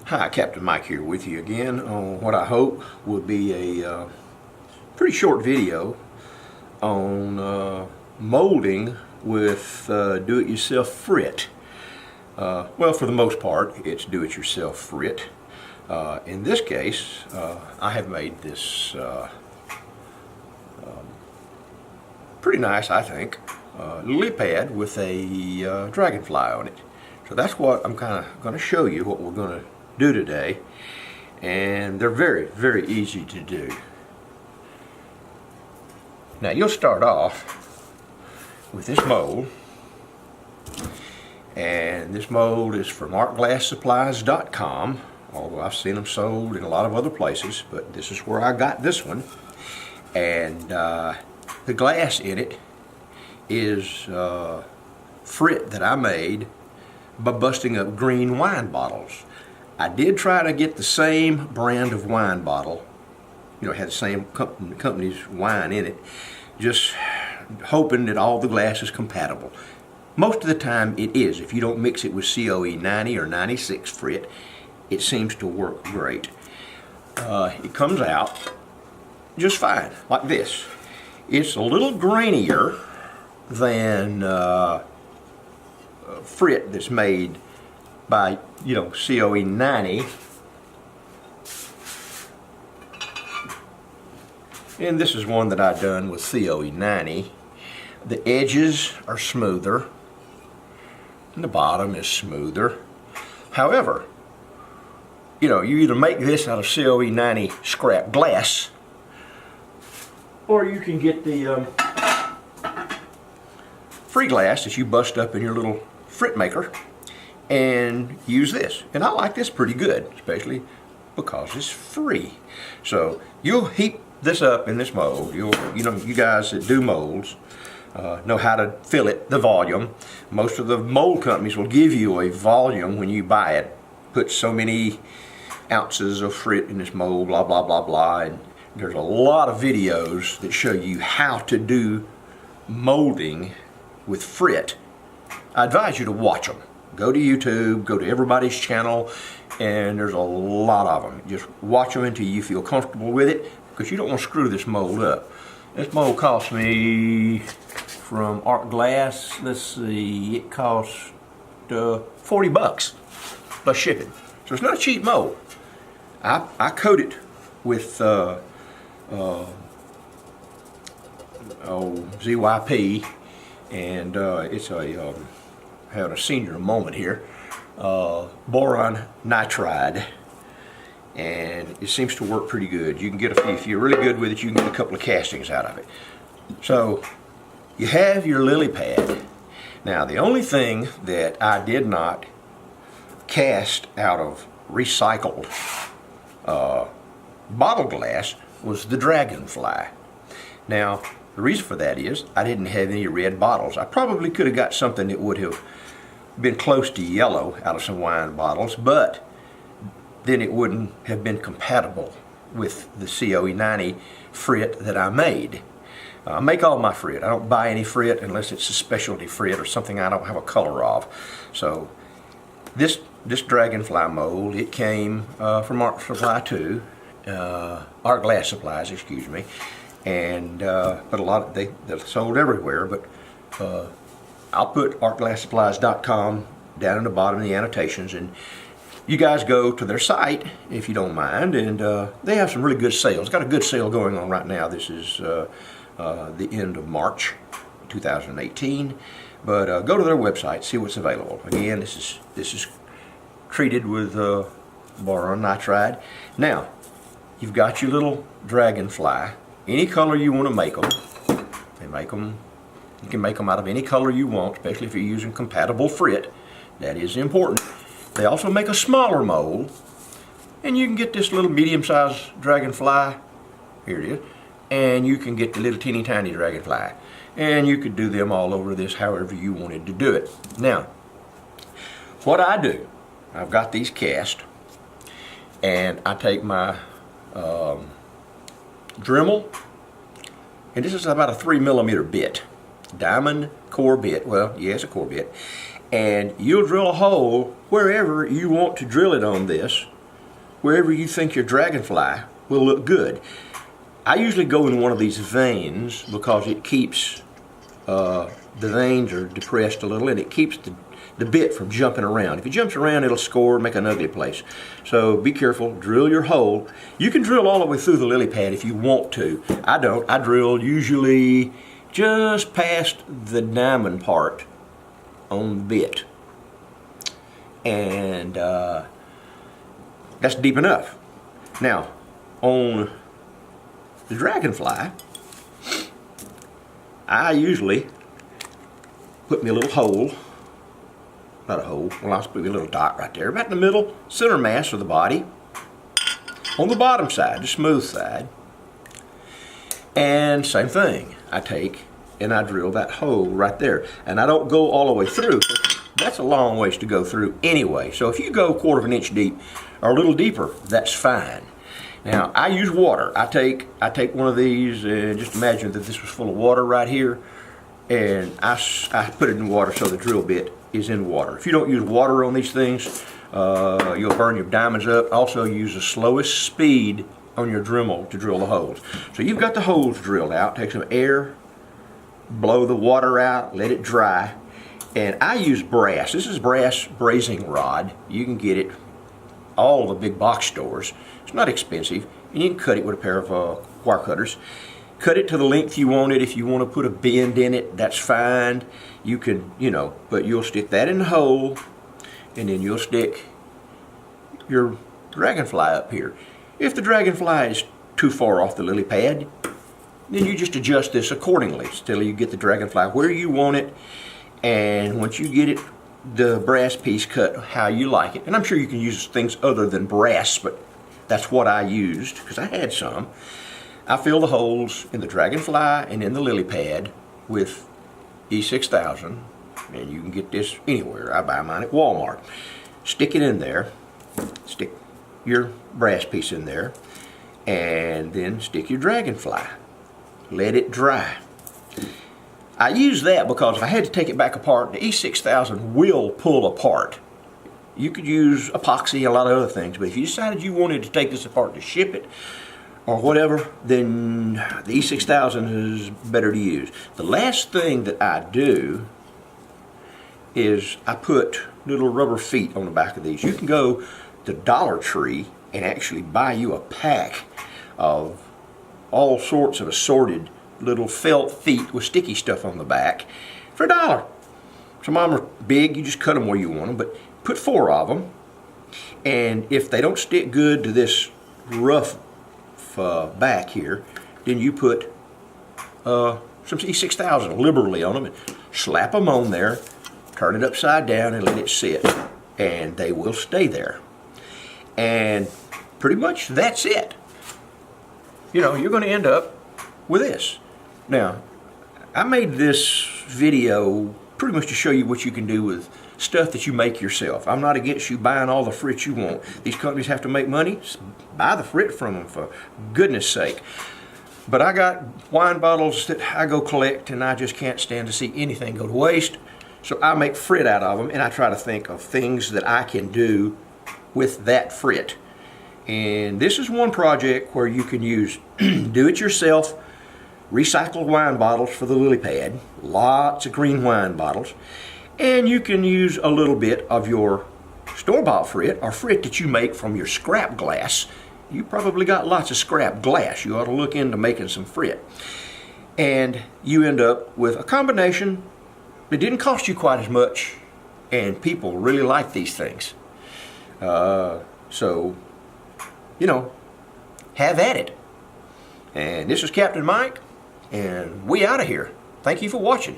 Hi, Captain Mike here with you again on what I hope will be a pretty short video on molding with do-it-yourself frit. Well, for the most part, it's do-it-yourself frit. In this case, I have made this pretty nice, I think, lily pad with a dragonfly on it. So that's what I'm kind of going to show you what we're going to do today, and they're very, very easy to do. Now you'll start off with this mold, and this mold is from artglasssupplies.com, although I've seen them sold in a lot of other places, but this is where I got this one. And the glass in it is frit that I made by busting up green wine bottles. I did try to get the same brand of wine bottle, you know, had the same company's wine in it, just hoping that all the glass is compatible. Most of the time it is. If you don't mix it with COE 90 or 96 frit, it seems to work great. It comes out just fine, like this. It's a little grainier than frit that's made by, you know, COE 90. And this is one that I've done with COE 90. The edges are smoother and the bottom is smoother. However, you know, you either make this out of COE 90 scrap glass, or you can get the free glass that you bust up in your little frit maker and use this. And I like this pretty good, especially because it's free. So you'll heat this up in this mold. You know, you guys that do molds know how to fill it, the volume. Most of the mold companies will give you a volume when you buy it. Put so many ounces of frit in this mold, blah, blah, blah, blah. And there's a lot of videos that show you how to do molding with frit. I advise you to watch them. Go to YouTube, go to everybody's channel, and there's a lot of them. Just watch them until you feel comfortable with it, because you don't want to screw this mold up. This mold cost me from Art Glass, let's see, it cost 40 bucks plus shipping. So it's not a cheap mold. I coat it with ZYP, and it's a having a senior moment here, boron nitride, and it seems to work pretty good. You can get if you're really good with it, you can get a couple of castings out of it. So you have your lily pad. Now the only thing that I did not cast out of recycled bottle glass was the Dragonfly. Now the reason for that is I didn't have any red bottles. I probably could have got something that would have been close to yellow out of some wine bottles, but then it wouldn't have been compatible with the COE 90 frit that I made. I make all my frit. I don't buy any frit unless it's a specialty frit or something I don't have a color of. So this Dragonfly mold, it came from Art Glass Supplies, excuse me. And but a lot of they're sold everywhere, but I'll put artglasssupplies.com down in the bottom of the annotations, and you guys go to their site if you don't mind, and they have some really good sales. Got a good sale going on right now. This is the end of March 2018, but go to their website, see what's available. Again, this is treated with boron nitride. Now you've got your little Dragonfly. Any color you want to make them, you can make them out of any color you want, especially if you're using compatible frit. That is important. They also make a smaller mold, and you can get this little medium-sized Dragonfly, here it is, and you can get the little teeny tiny Dragonfly, and you could do them all over this however you wanted to do it. Now, what I do, I've got these cast, and I take my Dremel, and this is about a 3mm bit, diamond core bit. Well, yes, a core bit, and you'll drill a hole wherever you want to drill it on this, wherever you think your Dragonfly will look good. I usually go in one of these veins because it keeps, the veins are depressed a little and it keeps the bit from jumping around. If it jumps around, it'll score, make an ugly place. So be careful, drill your hole. You can drill all the way through the lily pad if you want to. I don't. I drill usually just past the diamond part on the bit. And that's deep enough. Now, on the Dragonfly, I usually put me a little hole, not a hole, well, I'll put me a little dot right there, about in the middle, center mass of the body, on the bottom side, the smooth side. And same thing, I take and I drill that hole right there. And I don't go all the way through. That's a long ways to go through anyway. So if you go 1/4 inch deep or a little deeper, that's fine. Now, I use water. I take one of these, and just imagine that this was full of water right here, and I put it in water so the drill bit is in water. If you don't use water on these things, you'll burn your diamonds up. Also, use the slowest speed on your Dremel to drill the holes. So you've got the holes drilled out. Take some air, blow the water out, let it dry. And I use brass. This is brass brazing rod. You can get it all the big box stores. It's not expensive, and you can cut it with a pair of wire cutters. Cut it to the length you want it. If you want to put a bend in it, that's fine. You can, but you'll stick that in the hole, and then you'll stick your Dragonfly up here. If the Dragonfly is too far off the lily pad, then you just adjust this accordingly until you get the Dragonfly where you want it. And once you get it, the brass piece cut how you like it, and I'm sure you can use things other than brass, but that's what I used because I had some. I fill the holes in the Dragonfly and in the lily pad with E6000, and you can get this anywhere. I buy mine at Walmart. Stick it in there, stick your brass piece in there, and then stick your Dragonfly. Let it dry. I use that because if I had to take it back apart, the E6000 will pull apart. You could use epoxy, a lot of other things, but if you decided you wanted to take this apart to ship it or whatever, then the E6000 is better to use. The last thing that I do is I put little rubber feet on the back of these. You can go to Dollar Tree and actually buy you a pack of all sorts of assorted little felt feet with sticky stuff on the back for $1. Some of them are big, you just cut them where you want them, but put 4 of them, and if they don't stick good to this rough back here, then you put some E6000 liberally on them and slap them on there, turn it upside down and let it sit, and they will stay there. And pretty much that's it. You're going to end up with this. Now, I made this video pretty much to show you what you can do with stuff that you make yourself. I'm not against you buying all the Frit you want. These companies have to make money. Buy the Frit from them, for goodness sake. But I got wine bottles that I go collect, and I just can't stand to see anything go to waste. So I make Frit out of them, and I try to think of things that I can do with that Frit. And this is one project where you can use do-it-yourself recycled wine bottles for the lily pad, lots of green wine bottles, and you can use a little bit of your store-bought Frit or Frit that you make from your scrap glass. You probably got lots of scrap glass. You ought to look into making some Frit. And you end up with a combination that didn't cost you quite as much, and people really like these things. So, have at it. And this is Captain Mike, and we out of here. Thank you for watching.